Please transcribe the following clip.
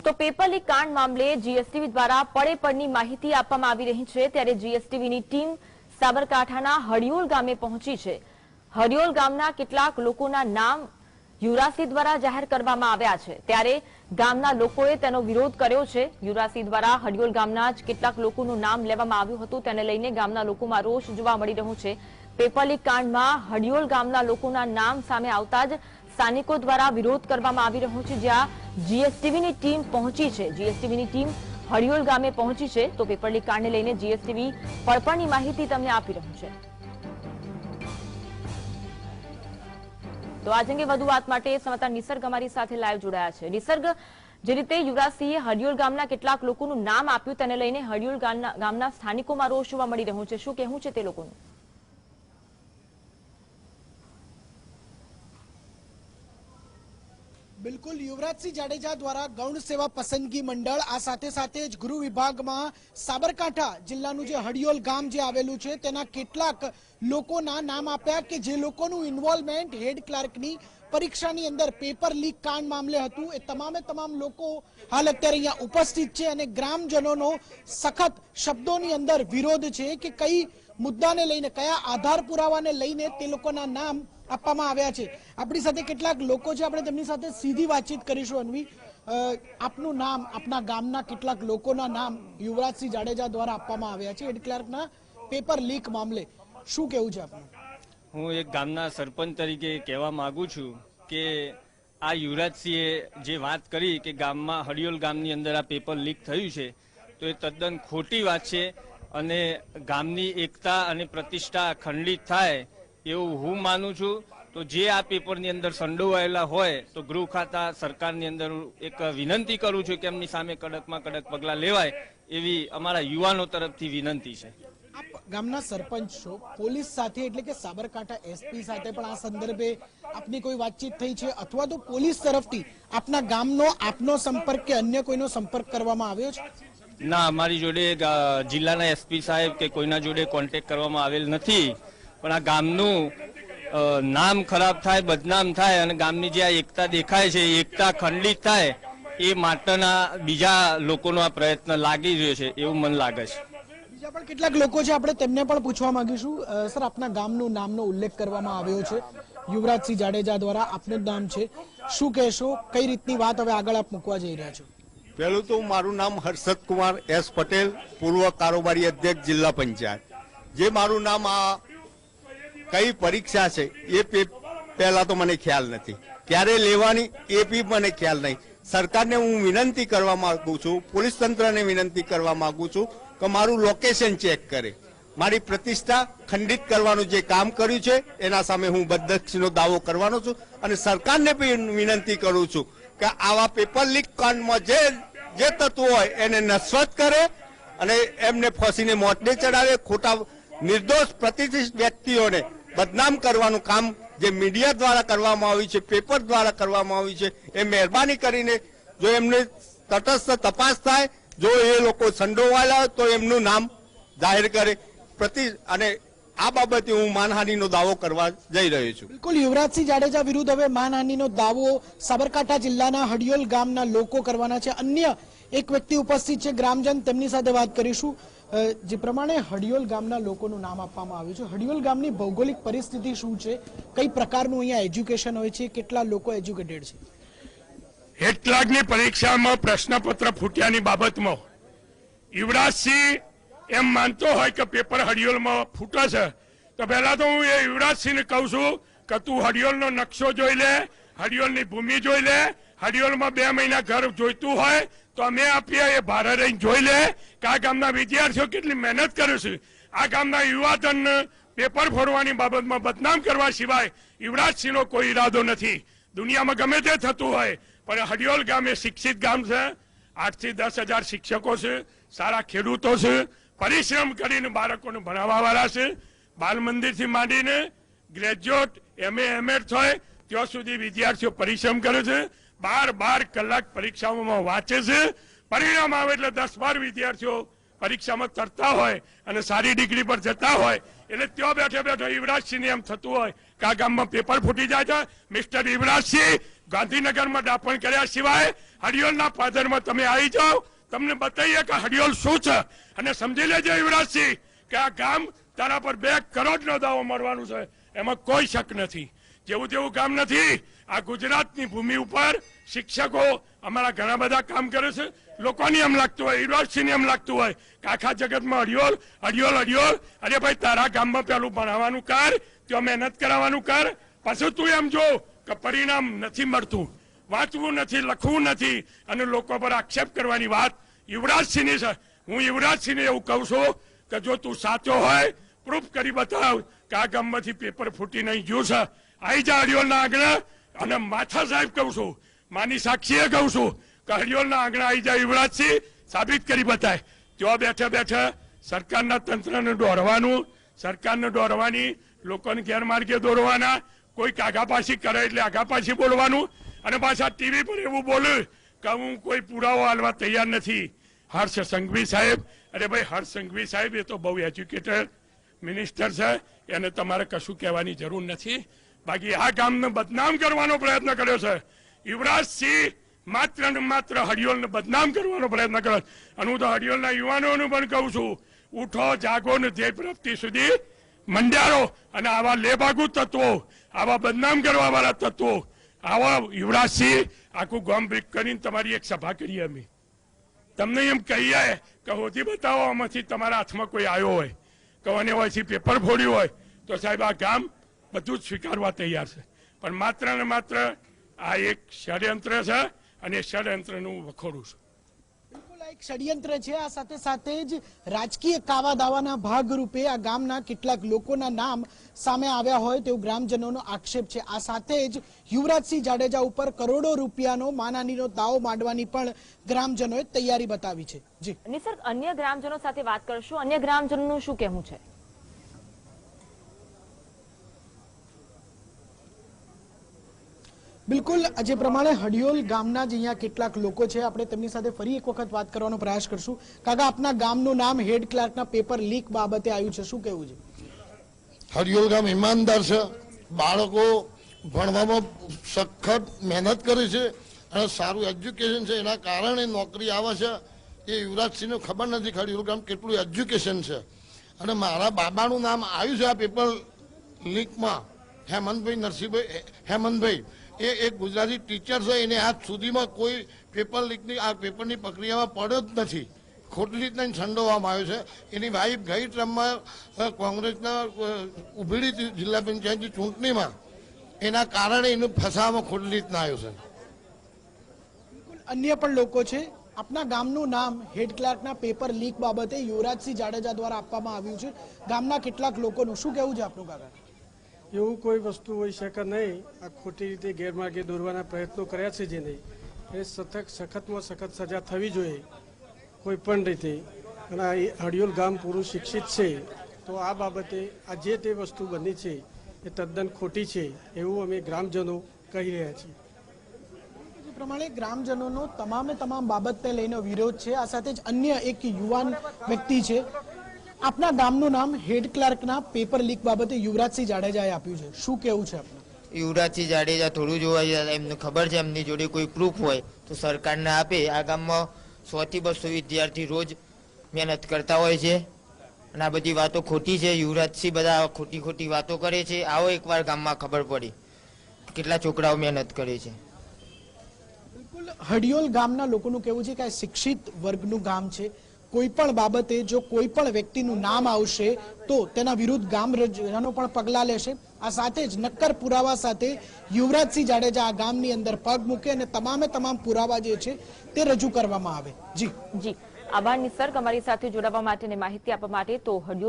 તો paper leak કાંડ મામલે જીએસટીવી દ્વારા પડે પડની માહિતી આપવામાં આવી રહી છે ત્યારે જીએસટીવીની ટીમ સાબરકાંઠાના હડિયોલ ગામે પહોંચી છે। હડિયોલ ગામના કેટલાક લોકોના નામ યુવરાજસિંહ દ્વારા જાહેર કરવામાં આવ્યા છે ત્યારે ગામના લોકોએ તેનો વિરોધ કર્યો છે। યુવરાજસિંહ દ્વારા હડિયોલ ગામના જ કેટલાક લોકોનું નામ લેવામાં આવ્યું હતું તેને લઈને ગામના લોકોમાં રોષ જોવા મળી રહ્યો છે। પેપર લીક કાંડમાં હડિયોલ ગામના લોકોના નામ સામે આવતા જ સ્થાનિકો દ્વારા વિરોધ કરવામાં આવી રહ્યો છે જ્યાં જીએસટીવીની ટીમ પહોંચી છે। જીએસટીવીની ટીમ હડિયોલ ગામે પહોંચી છે તો પેપર લીક કાંડને લઈને જીએસટીવી પડપણની માહિતી તમને આપી રહ્યું છે। તો આ અંગે વધુ વાત માટે સમાચાર નિસર્ગ અમારી સાથે લાઈવ જોડાયા છે। નિસર્ગ, જે રીતે યુવરાજસિંહે હડિયોલ ગામના કેટલાક લોકોનું નામ આપ્યું તેને લઈને હડિયોલ ગામના સ્થાનિકોમાં રોષ જોવા મળી રહ્યો છે, શું કહેવું છે તે લોકોનું? બિલકુલ, યુવરાજસિંહ જાડેજા દ્વારા ગૌણ સેવા પસંદગી મંડળ આ સાથે સાથે જ ગૃહ વિભાગમાં સાબરકાંઠા જિલ્લાનું જે હડિયોલ ગામ જે આવેલું છે તેના કેટલાક લોકોના નામ આપ્યા કે જે લોકોનું ઇન્વોલ્વમેન્ટ હેડ ક્લાર્કની પરીક્ષાની અંદર પેપર લીક કાંડ મામલે હતું। એ તમામ લોકો હાલ અત્યારે અહીંયા ઉપસ્થિત છે અને ગ્રામજનોનો સખત શબ્દોની અંદર વિરોધ છે કે કઈ મુદ્દાને લઈને, કયા આધાર પુરાવાને લઈને તે લોકોના નામ આપવામાં આવ્યા છે। આપણી સાથે કેટલાક લોકો છે, આપણે તેમની સાથે સીધી વાતચીત કરીશું। અન્વી, આપનું નામ, આપના ગામના કેટલાક લોકોના નામ યુવરાજસિંહ જાડેજા દ્વારા આપવામાં આવ્યા છે હેડ ક્લાર્કના પેપર લીક મામલે, શું કહેવું છે આપનું? હું એક ગામના સરપંચ તરીકે કહેવા માંગુ છું કે આ યુવરાજસિંહે જે વાત કરી કે ગામમાં હડિયોલ ગામની અંદર આ પેપર લીક થયું છે તો એ તદ્દન ખોટી વાત છે અને ગામની એકતા અને પ્રતિષ્ઠા ખંડિત થાય એવું હું માનું છું। તો જે આ પેપરની અંદર સંડોવાયેલા હોય તો ગૃહ ખાતા સરકારની અંદર એક વિનંતી કરું છું કે એમની સામે કડકમાં કડક પગલાં લેવાય એવી અમારા યુવાનો તરફથી વિનંતી છે। આપ ગામના સરપંચ છો, પોલીસ સાથે એટલે કે સાબરકાંઠા એસપી સાથે પણ આ સંદર્ભે આપની કોઈ વાતચીત થઈ છે અથવા તો પોલીસ તરફથી આપના ગામનો આપનો સંપર્ક કે અન્ય કોઈનો સંપર્ક કરવામાં આવ્યો છે? ના, અમારી જોડે જિલ્લાના એસપી સાહેબ કે કોઈના જોડે કોન્ટેક્ટ કરવામાં આવેલ નથી, પણ આ ગામનું નામ ખરાબ થાય, બદનામ થાય અને ગામની જે આ એકતા દેખાય છે એ એકતા ખંડિત થાય એ માટેના બીજા લોકોનો આ પ્રયત્ન લાગી રહ્યો છે એવું મને લાગે છે। બીજા પણ કેટલાક લોકો છે, આપણે તેમને પણ પૂછવા માંગીશું। સર, આપના ગામનું નામનો ઉલ્લેખ કરવામાં આવ્યો છે યુવરાજસિંહ જાડેજા દ્વારા, આપનું જ નામ છે, શું કહેશો, કઈ રીતની વાત હવે આગળ આપ મૂકવા જઈ રહ્યા છો? પહેલું તો મારું નામ હર્ષદ કુમાર એસ પટેલ, પૂર્વ કારોબારી અધ્યક્ષ જિલ્લા પંચાયત। જે મારું નામ આ કઈ પરીક્ષા છે એ પહેલા તો મને ખ્યાલ નથી, ક્યારે લેવાની એ બી મને ખ્યાલ નહીં। સરકારને હું વિનંતી કરવા માંગુ છું, પોલીસ તંત્રને વિનંતી કરવા માંગુ છું કે મારું લોકેશન ચેક કરે, મારી પ્રતિષ્ઠા ખંડિત કરવાનું જે કામ કર્યું છે એના સામે હું બદનક્ષીનો દાવો કરવાનો છું અને સરકારને પણ વિનંતી કરું છું કે આવા પેપર લીક કાંડમાં જે તત્વો હોય એને નસ્વત કરે અને એમને ફાંસીને મોતને ચડાવે। ખોટા નિર્દોષ પ્રતિષ્ઠિત વ્યક્તિઓને બદનામ કરવાનું કામ જે મીડિયા દ્વારા કરવામાં આવ્યું છે, પેપર દ્વારા કરવામાં આવ્યું છે, એ મહેરબાની કરીને જો એમને તટસ્થ તપાસ થાય, જો એ લોકો સંડોવાયેલા હોય તો એમનું નામ જાહેર કરે અને આ બાબતે હું માનહાનિનો દાવો કરવા જઈ રહ્યો છું। બિલકુલ, યુવરાજસિંહ જાડેજા વિરુદ્ધ હવે માનહાનિનો દાવો સાબરકાંઠા જિલ્લાના હડિયોલ ગામના લોકો કરવાના છે। અન્ય એક વ્યક્તિ ઉપસ્થિત છે, ગ્રામજન, તેમની સાથે વાત કરીશું। જે પ્રમાણે હડિયોલ ગામના લોકોનું નામ આપવામાં આવ્યું છે, હડિયોલ ગામની ભૌગોલિક પરિસ્થિતિ શું છે, કઈ પ્રકારનું અહીંયા એજ્યુકેશન હોય છે, કેટલા લોકો એજ્યુકેટેડ છે? હેડ ક્લાર્કની પરીક્ષામાં પ્રશ્નપત્ર ફૂટ્યાની બાબતમાં યુવરાજસિંહ એમ માનતો હોય કે પેપર હડિયોલમાં ફૂટે છે તો પહેલા તો હું એ યુવરાજસિંહને કહું છું કે તું હડિયોલનો નકશો જોઈ લે, હડિયોલની ભૂમિ જોઈ લે, હડિયોલમાં 2 મહિના ઘર જોઈતું હોય તો અમે આપીએ, એ ભારે રહીને જોઈ લે કે આ ગામના વિદ્યાર્થીઓ કેટલી મહેનત કરે છે। આ ગામના યુવાધનને પેપર ફોડવાની બાબતમાં બદનામ કરવા સિવાય યુવરાજસિંહનો કોઈ ઈરાદો નથી। દુનિયામાં ગમે તે થતું હોય પણ હડિયોલ ગામ એ શિક્ષિત ગામ છે, 8 થી 10 હજાર શિક્ષકો છે, સારા ખેડૂતો છે, પરિશ્રમ કરીને બાળકોને ભણાવવાવાળા છે। બાલ મંદિરથી માંડીને ગ્રેજ્યુએટ MA થાય ત્યાં સુધી વિદ્યાર્થીઓ પરિશ્રમ કરે છે, 12 કલાક પરીક્ષાઓમાં વાંચે છે। પરિણામ આવે એટલે 10-12 વિદ્યાર્થીઓ પરીક્ષામાં તરતા હોય અને સારી ડિગ્રી પર જતા હોય એટલે ત્યાં બેઠા બેઠા યુવરાજસિંહને એમ થતું હોય કે આ ગામમાં પેપર ફૂટી જાય છે. મિસ્ટર યુવરાજસિંહ, ગાંધીનગરમાં દાપણ કર્યા સિવાય હડિયોલના પાદરમાં તમે આવી જાઓ, તમને બતાવીએ કે હડિયોલ શું છે. અને સમજી લેજો યુવરાજસિંહ કે આ ગામ તારા પર 2 કરોડનો દાવો મળવાનું છે, એમાં કોઈ શક નથી. જેવું તેવું કામ નથી. આ ગુજરાતની ભૂમિ ઉપર શિક્ષકો અમારા ઘણા બધા કામ કરે છે. લોકોને એમ લાગતું હોય, યુવરાજસિંહને એમ લાગતું હોય કે આખા જગતમાં હડિયોલ હડિયોલ હડિયોલ. અરે ભાઈ, તારા ગામમાં પેલું ભણાવવાનું કર, ત્યાં મહેનત કરાવવાનું કર. પાછું તું એમ જો કે પરિણામ નથી મળતું, વાંચવું નથી, લખવું નથી, અને લોકો પર આક્ષેપ કરવાની વાત યુવરાજસિંહની છે. હું યુવરાજસિંહને એવું કહું છું કે જો તું સાચો હોય, પ્રૂફ કરી બતાવ કે આ ગામમાંથી પેપર ફૂટી નહીં ગયું છે. આવી જા હડિયોલના આંગણે. અને માથા સાહેબ કહું છું, માની સાક્ષીએ કહું છું કે હડિયોલના આંગણે આવી જાય યુવરાજસિંહ, સાબિત કરી બતાય. ત્યાં બેઠા બેઠા સરકારના તંત્રને દોરવાનું, સરકારને દોરવાની, લોકોને ગેરમાર્ગે દોરવાના. કોઈ આગાપાછી કરે એટલે આગાપાછી બોલવાનું, અને પાછા ટીવી પર એવું બોલે કે હું કોઈ પુરાવો હાલવા તૈયાર નથી. હર્ષ સંઘવી સાહેબ, અરે ભાઈ, હર્ષ સંઘવી સાહેબ એ તો બહુ એજ્યુકેટેડ મિનિસ્ટર છે, એને તમારે કશું કહેવાની જરૂર નથી. બાકી આ ગામને બદનામ કરવાનો પ્રયત્ન કર્યો છે યુવરાજસિંહ. માત્ર ને માત્ર હડિયોલને બદનામ કરવાનો પ્રયત્ન કર્યો. અને હું તો હડિયોલના યુવાનોને પણ કહું છું, ઉઠો, જાગો ને ધ્યેય પ્રાપ્તિ સુધી મંડ્યારો. અને આવા લેભાગુ તત્વો, આવા બદનામ કરવા વાળા તત્વો, આવા યુવરાજસિંહ, આખું ગામ ભેગ કરીને તમારી એક સભા કરીએ અમે. તમને એમ કહીએ કે હોતી બતાવો આમાંથી તમારા હાથમાં કોઈ આવ્યો હોય, કે અને હોયથી પેપર ફોડ્યું હોય, તો સાહેબ આ ગામ બધું જ સ્વીકારવા તૈયાર છે. પણ માત્ર ને માત્ર આ એક ષડયંત્ર છે, અને ષડયંત્રનું વખોડું છે. બિલકુલ આ એક ષડયંત્ર છે. આ સાથે સાથે જ રાજકીય કાવા દાવાના ભાગરૂપે આ ગામના કેટલાક લોકોના નામ સામે આવ્યા હોય તેવું ગ્રામજનોનો આક્ષેપ છે. આ સાથે જ યુવરાજસિંહ જાડેજા ઉપર કરોડો રૂપિયાનો માનહાનિનો દાવો માંડવાની પણ ગ્રામજનોએ તૈયારી બતાવી છે. જી નિસર્ગ, અન્ય ગ્રામજનો સાથે વાત કરશું. અન્ય ગ્રામજનોનું શું કહેવું છે? બિલકુલ જે પ્રમાણે હડિયોલ ગામના જ અહીંયા કેટલાક લોકો છે, આપણે તેમની સાથે ફરી એક વખત વાત કરવાનો પ્રયાસ કરશું. કાકા, આપના ગામનું નામ હેડ ક્લાર્કના પેપર લીક બાબતે આવ્યું છે, શું કહેવું છે? હડિયોલ ગામ ઈમાનદાર છે, બાળકો ભણવામાં સખત મહેનત કરે છે અને સારું એજ્યુકેશન છે, એના કારણે નોકરી આવે છે. એ યુવરાજસિંહને ખબર નથી કે હડિયોલ ગામ કેટલું એજ્યુકેશન છે. અને મારા બાબાનું નામ આવ્યું છે આ પેપર લીકમાં. હેમંતભાઈ નરસિંહભાઈ હેમંતભાઈ એ એક ગુજરાતી ટીચર છે, એને આજ સુધીમાં કોઈ પેપર લીકની આ પેપરની પ્રક્રિયામાં પડ્યો જ નથી. ખોટી રીતના સંડોવવામાં આવ્યો છે. એની વાઈફ ગઈ ટ્રમમાં કોંગ્રેસના ઉભેડી જિલ્લા પંચાયતની ચૂંટણીમાં, એના કારણે એનું ફસાવામાં ખોટી રીતના આવ્યો છે. અન્ય પણ લોકો છે. આપના ગામનું નામ હેડ ક્લાર્કના પેપર લીક બાબતે યુવરાજસિંહ જાડેજા દ્વારા આપવામાં આવ્યું છે. ગામના કેટલાક લોકોનું શું કહેવું છે આપનું કાકા? એવું કોઈ વસ્તુ હોઈ શકે નહીં. આ ખોટી રીતે ગેરમાર્ગે દોરવાના પ્રયત્નો કર્યા છે જેને, એ સખતમાં સખત સજા થવી જોઈએ કોઈ પણ રીતે. અને આ હડિયોલ ગામ પૂરું શિક્ષિત છે, તો આ બાબતે આ જે તે વસ્તુ બની છે એ તદ્દન ખોટી છે એવું અમે ગ્રામજનો કહી રહ્યા છીએ. જે પ્રમાણે ગ્રામજનોનો તમામ બાબતને લઈને વિરોધ છે. આ સાથે જ અન્ય એક યુવાન વ્યક્તિ છે. આપના ગામનું નામ હેડ ક્લાર્કના પેપર લીક બાબતે યુવરાજસિંહ જાડેજાએ આપ્યું છે, શું કેવું છે આપનું? યુવરાજસિંહ જાડેજા થોડું જોવા, એમને ખબર છે, એમની જોડે કોઈ પ્રૂફ હોય તો સરકારને આપે. આ ગામમાં 100 થી 200 વિદ્યાર્થી રોજ મહેનત કરતા હોય છે, અને આ બધી વાતો ખોટી છે. યુવરાજસિંહ બધા ખોટી વાતો કરે છે. આવો એકવાર ગામમાં ખબર પડી કેટલા છોકરાઓ મહેનત કરે છે. બિલકુલ હડિયોલ ગામના લોકોનું કહેવું છે કે આ શિક્ષિત વર્ગનું ગામ છે. કોઈ પણ બાબતે જો કોઈ પણ વ્યક્તિનું નામ આવશે તો તેના વિરુદ્ધ ગામજનો પણ પગલાં લેશે. આ સાથે જ નક્કર પુરાવા સાથે યુવરાજસિંહ જાડેજા આ ગામની અંદર પગ મૂકે અને તમામ પુરાવા જે છે તે રજૂ કરવામાં આવે. જી આભાર નિસર્ગ, અમારી સાથે જોડાવા માટે અને માહિતી આપવા માટે. તો હડિયોલ